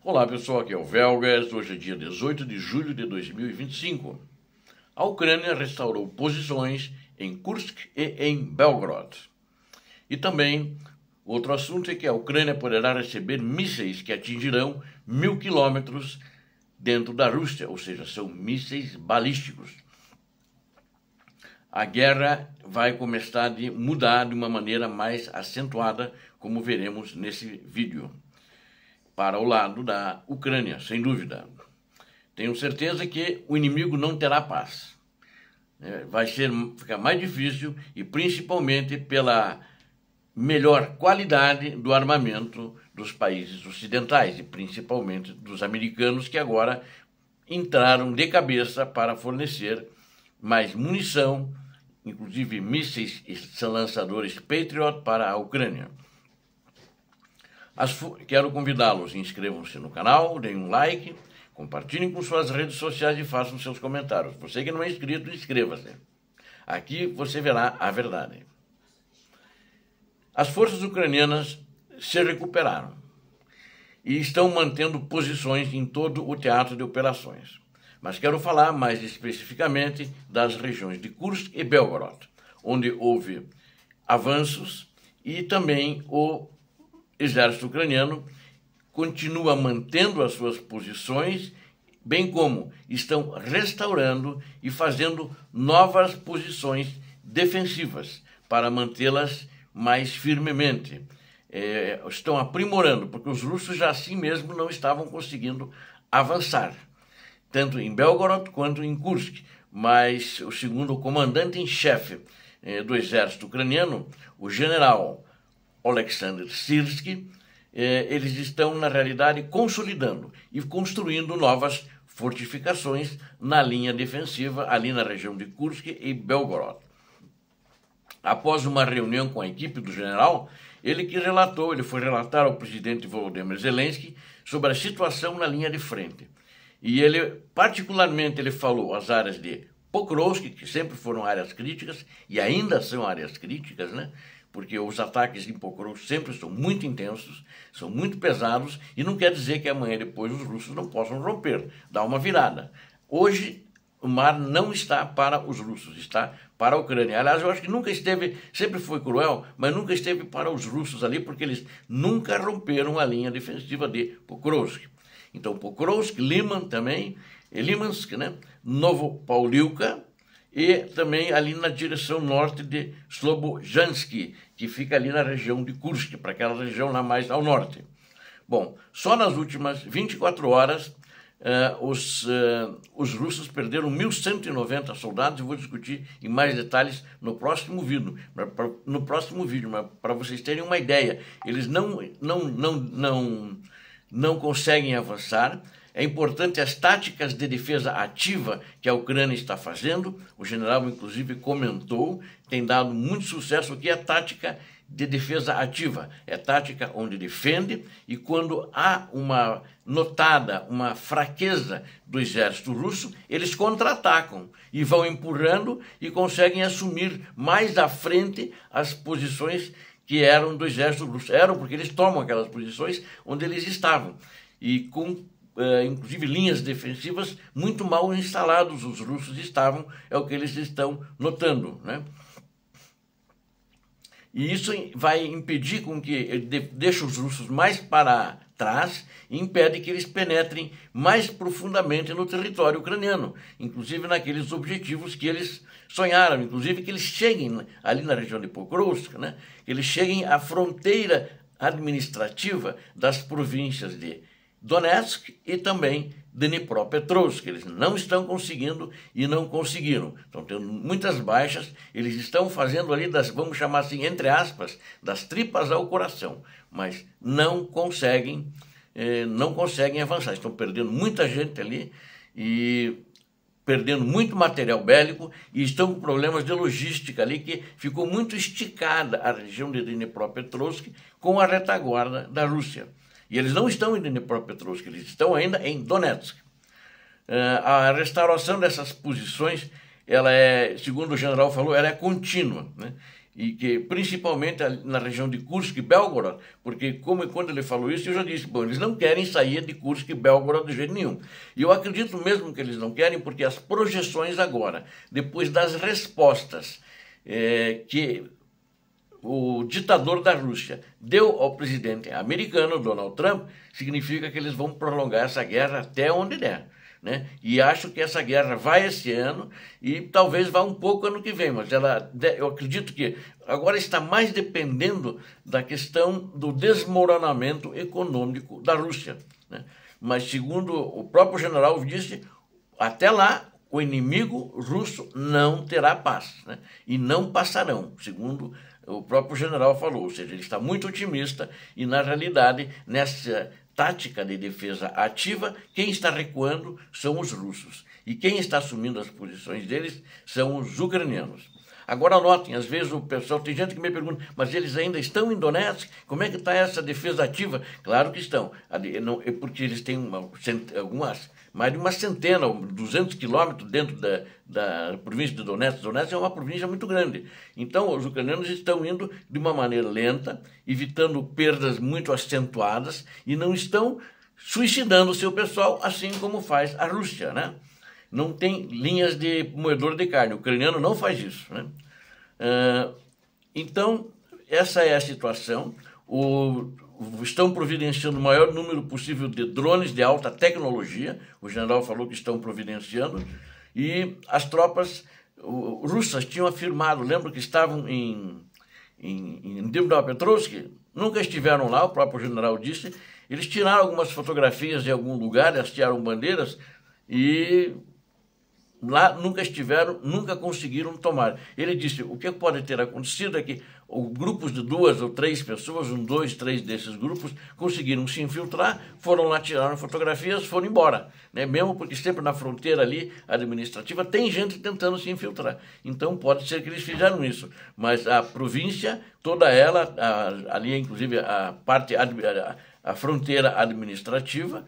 Olá pessoal, aqui é o Velgas. Hoje é dia 18 de julho de 2025. A Ucrânia restaurou posições em Kursk e em Belgorod. E também, outro assunto é que a Ucrânia poderá receber mísseis que atingirão 1.000 quilômetros dentro da Rússia, ou seja, são mísseis balísticos. A guerra vai começar a mudar de uma maneira mais acentuada, como veremos nesse vídeo, para o lado da Ucrânia, sem dúvida. Tenho certeza que o inimigo não terá paz. Vai ficar mais difícil e principalmente pela melhor qualidade do armamento dos países ocidentais e principalmente dos americanos, que agora entraram de cabeça para fornecer mais munição, inclusive mísseis e lançadores Patriot para a Ucrânia. Quero convidá-los, inscrevam-se no canal, deem um like, compartilhem com suas redes sociais e façam seus comentários. Você que não é inscrito, inscreva-se. Aqui você verá a verdade. As forças ucranianas se recuperaram e estão mantendo posições em todo o teatro de operações. Mas quero falar mais especificamente das regiões de Kursk e Belgorod, onde houve avanços e também o exército ucraniano continua mantendo as suas posições, bem como estão restaurando e fazendo novas posições defensivas para mantê-las mais firmemente. Estão aprimorando, porque os russos já assim mesmo não estavam conseguindo avançar, tanto em Belgorod quanto em Kursk. Mas o segundo comandante em chefe do exército ucraniano, o general Oleksandr Syrskyi, eles estão, na realidade, consolidando e construindo novas fortificações na linha defensiva, ali na região de Kursk e Belgorod. Após uma reunião com a equipe do general, ele foi relatar ao presidente Volodymyr Zelensky sobre a situação na linha de frente. E particularmente, falou as áreas de Pokrovsk, que sempre foram áreas críticas, e ainda são áreas críticas, né? Porque os ataques em Pokrovsk sempre são muito intensos, são muito pesados, e não quer dizer que amanhã depois os russos não possam romper, dar uma virada. Hoje, o mar não está para os russos, está para a Ucrânia. Aliás, eu acho que nunca esteve, sempre foi cruel, mas nunca esteve para os russos ali, porque eles nunca romperam a linha defensiva de Pokrovsk. Então, Pokrovsk, Liman também, Limansk, né? Novopauliuka, e também ali na direção norte de Slobojansk, que fica ali na região de Kursk, para aquela região lá mais ao norte. Bom, só nas últimas 24 horas, os russos perderam 1.190 soldados, e vou discutir em mais detalhes no próximo vídeo, mas para vocês terem uma ideia, eles não conseguem avançar. É importante as táticas de defesa ativa que a Ucrânia está fazendo. O general, inclusive, comentou, tem dado muito sucesso. O que é tática de defesa ativa? É tática onde defende, e quando há uma fraqueza do exército russo, eles contra-atacam e vão empurrando e conseguem assumir mais à frente as posições que eram do exército russo. Eram porque eles tomam aquelas posições onde eles estavam, e com inclusive linhas defensivas muito mal instalados os russos estavam, é o que eles estão notando, né? E isso vai impedir com que deixe os russos mais para trás e impede que eles penetrem mais profundamente no território ucraniano, inclusive naqueles objetivos que eles sonharam, inclusive que eles cheguem ali na região de Pokrovsk, né? Que eles cheguem à fronteira administrativa das províncias de Donetsk e também Dnipropetrovsk. Eles não estão conseguindo e não conseguiram. Estão tendo muitas baixas, eles estão fazendo ali, vamos chamar assim, entre aspas, das tripas ao coração, mas não conseguem avançar. Estão perdendo muita gente ali e perdendo muito material bélico, e estão com problemas de logística ali, que ficou muito esticada a região de Dnipropetrovsk com a retaguarda da Rússia. E eles não estão em Dnipropetrovsk, eles estão ainda em Donetsk. A restauração dessas posições, segundo o general falou, ela é contínua, né? e que principalmente na região de Kursk e Belgorod, porque quando ele falou isso, eu já disse, bom, eles não querem sair de Kursk e Belgorod de jeito nenhum. E eu acredito mesmo que eles não querem, porque as projeções agora, depois das respostas que o ditador da Rússia deu ao presidente americano, Donald Trump, significa que eles vão prolongar essa guerra até onde der. Né? E acho que essa guerra vai esse ano e talvez vá um pouco ano que vem, mas eu acredito que agora está mais dependendo da questão do desmoronamento econômico da Rússia. Né? Mas, segundo o próprio general disse, até lá o inimigo russo não terá paz, né? E não passarão, segundo o próprio general falou, ou seja, ele está muito otimista e, na realidade, nessa tática de defesa ativa, quem está recuando são os russos. E quem está assumindo as posições deles são os ucranianos. Agora notem, às vezes o pessoal, tem gente que me pergunta, mas eles ainda estão em Donetsk? Como é que está essa defesa ativa? Claro que estão, porque eles têm mais de uma centena, 200 quilômetros dentro da província de Donetsk. Donetsk é uma província muito grande. Então, os ucranianos estão indo de uma maneira lenta, evitando perdas muito acentuadas e não estão suicidando o seu pessoal, assim como faz a Rússia, né? Não tem linhas de moedor de carne. O ucraniano não faz isso, né? Então, essa é a situação. Estão providenciando o maior número possível de drones de alta tecnologia. O general falou que estão providenciando. E as tropas russas tinham afirmado, lembro que estavam em Dnipropetrovsk, nunca estiveram lá, o próprio general disse. Eles tiraram algumas fotografias de algum lugar, hastearam bandeiras e lá nunca estiveram, nunca conseguiram tomar. Ele disse, o que pode ter acontecido é que grupos de 2 ou 3 pessoas, 2, 3 desses grupos, conseguiram se infiltrar, foram lá, tiraram fotografias, foram embora. Né? Mesmo porque sempre na fronteira ali, administrativa, tem gente tentando se infiltrar. Então pode ser que eles fizeram isso. Mas a província, toda ela, ali inclusive a fronteira administrativa,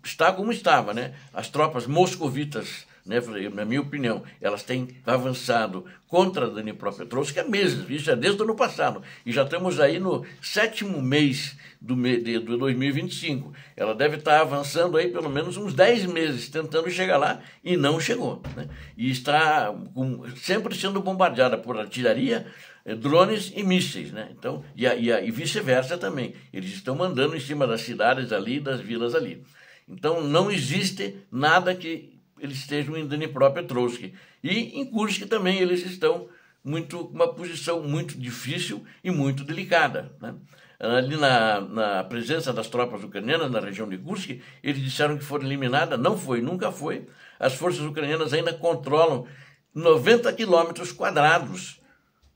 está como estava, né? As tropas moscovitas, né, na minha opinião, elas têm avançado contra Dnipropetrovsk há meses, isso é desde o ano passado, e já estamos aí no 7º mês de 2025. Ela deve estar avançando aí pelo menos uns 10 meses, tentando chegar lá, e não chegou. Né? E está sempre sendo bombardeada por artilharia, drones e mísseis, né? Então, e vice-versa também. Eles estão mandando em cima das cidades ali, das vilas ali. Então, não existe nada que eles estejam em Dnipropetrovsk. E em Kursk também eles estão uma posição muito difícil e muito delicada. Né? Ali na presença das tropas ucranianas na região de Kursk, eles disseram que foram eliminadas, não foi, nunca foi. As forças ucranianas ainda controlam 90 quilômetros quadrados,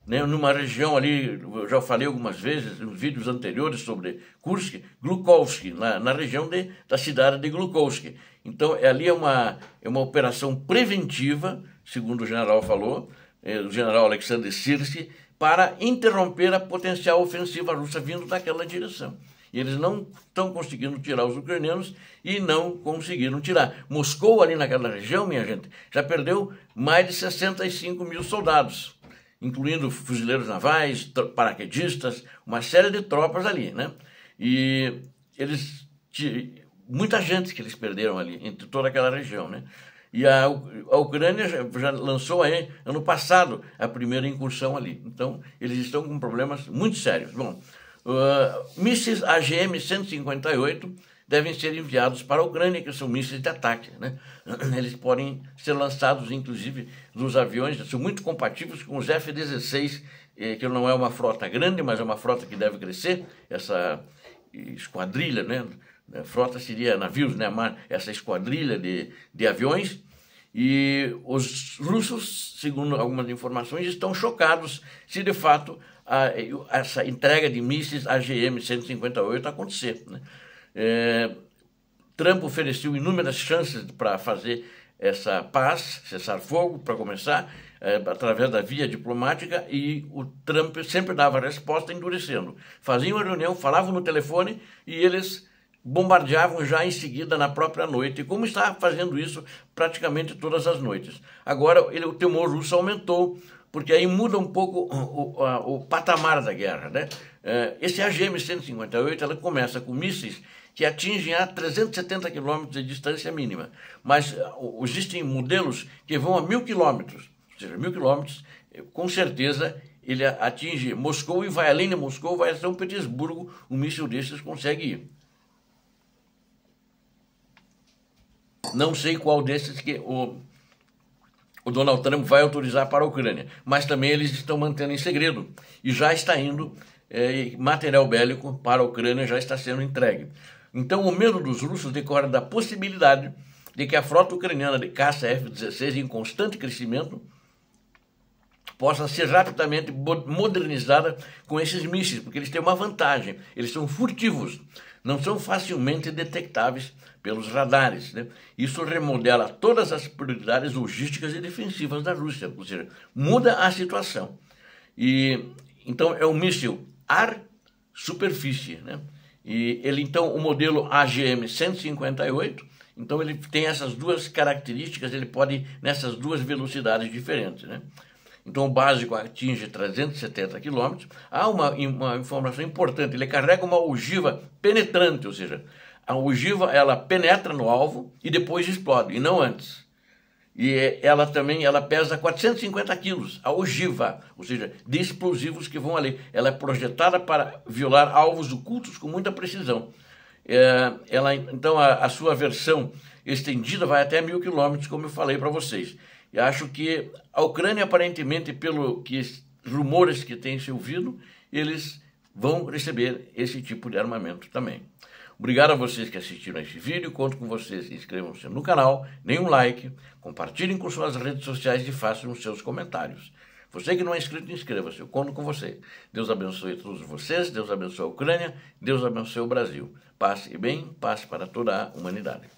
né, numa região ali, eu já falei algumas vezes, nos vídeos anteriores sobre Kursk, Glukhovsk, na região da cidade de Glukhovsk. Então, ali é uma operação preventiva, segundo o general falou, o general Alexander Sirski, para interromper a potencial ofensiva russa vindo daquela direção. E eles não estão conseguindo tirar os ucranianos e não conseguiram tirar. Moscou, ali naquela região, minha gente, já perdeu mais de 65 mil soldados, incluindo fuzileiros navais, paraquedistas, uma série de tropas ali, né? E muita gente que eles perderam ali, entre toda aquela região, né? E a Ucrânia já lançou aí, ano passado, a primeira incursão ali. Então, eles estão com problemas muito sérios. Bom, mísseis AGM-158 devem ser enviados para a Ucrânia, que são mísseis de ataque, né? Eles podem ser lançados, inclusive, dos aviões, são muito compatíveis com os F-16, que não é uma frota grande, mas é uma frota que deve crescer, essa esquadrilha, né? Frota seria navios, né? Essa esquadrilha de aviões. E os russos, segundo algumas informações, estão chocados se de fato essa entrega de mísseis AGM-158 acontecer, né? Trump ofereceu inúmeras chances para fazer essa paz, cessar fogo, para começar, através da via diplomática, e o Trump sempre dava resposta endurecendo. Faziam uma reunião, falavam no telefone e eles bombardeavam já em seguida na própria noite, como está fazendo isso praticamente todas as noites. Agora o temor russo aumentou porque aí muda um pouco o patamar da guerra, né? Esse AGM-158, ela começa com mísseis que atingem a 370 quilômetros de distância mínima, mas existem modelos que vão a 1.000 quilômetros, ou seja, 1.000 quilômetros, com certeza ele atinge Moscou e vai além de Moscou, vai a São Petersburgo, um míssil desses consegue ir. Não sei qual desses que o Donald Trump vai autorizar para a Ucrânia, mas também eles estão mantendo em segredo e já está indo material bélico para a Ucrânia, já está sendo entregue. Então o medo dos russos decorre da possibilidade de que a frota ucraniana de caça F-16 em constante crescimento possa ser rapidamente modernizada com esses mísseis, porque eles têm uma vantagem, eles são furtivos, não são facilmente detectáveis pelos radares, né? Isso remodela todas as prioridades logísticas e defensivas da Rússia, ou seja, muda a situação. E então é um míssil ar-superfície, né? E ele então, o modelo AGM-158, então ele tem essas duas características, ele pode ir nessas duas velocidades diferentes, né? Então o básico atinge 370 km. Há uma informação importante, ele carrega uma ogiva penetrante, ou seja, a ogiva ela penetra no alvo e depois explode, e não antes. E ela também pesa 450 quilos, a ogiva, ou seja, de explosivos que vão ali. Ela é projetada para violar alvos ocultos com muita precisão. Então a sua versão estendida vai até 1.000 quilômetros, como eu falei para vocês. E acho que a Ucrânia, aparentemente, pelo que rumores que tem se ouvido, eles vão receber esse tipo de armamento também. Obrigado a vocês que assistiram a esse vídeo, conto com vocês, inscrevam-se no canal, deem um like, compartilhem com suas redes sociais e façam os seus comentários. Você que não é inscrito, inscreva-se, eu conto com você. Deus abençoe todos vocês, Deus abençoe a Ucrânia, Deus abençoe o Brasil. Paz e bem, paz para toda a humanidade.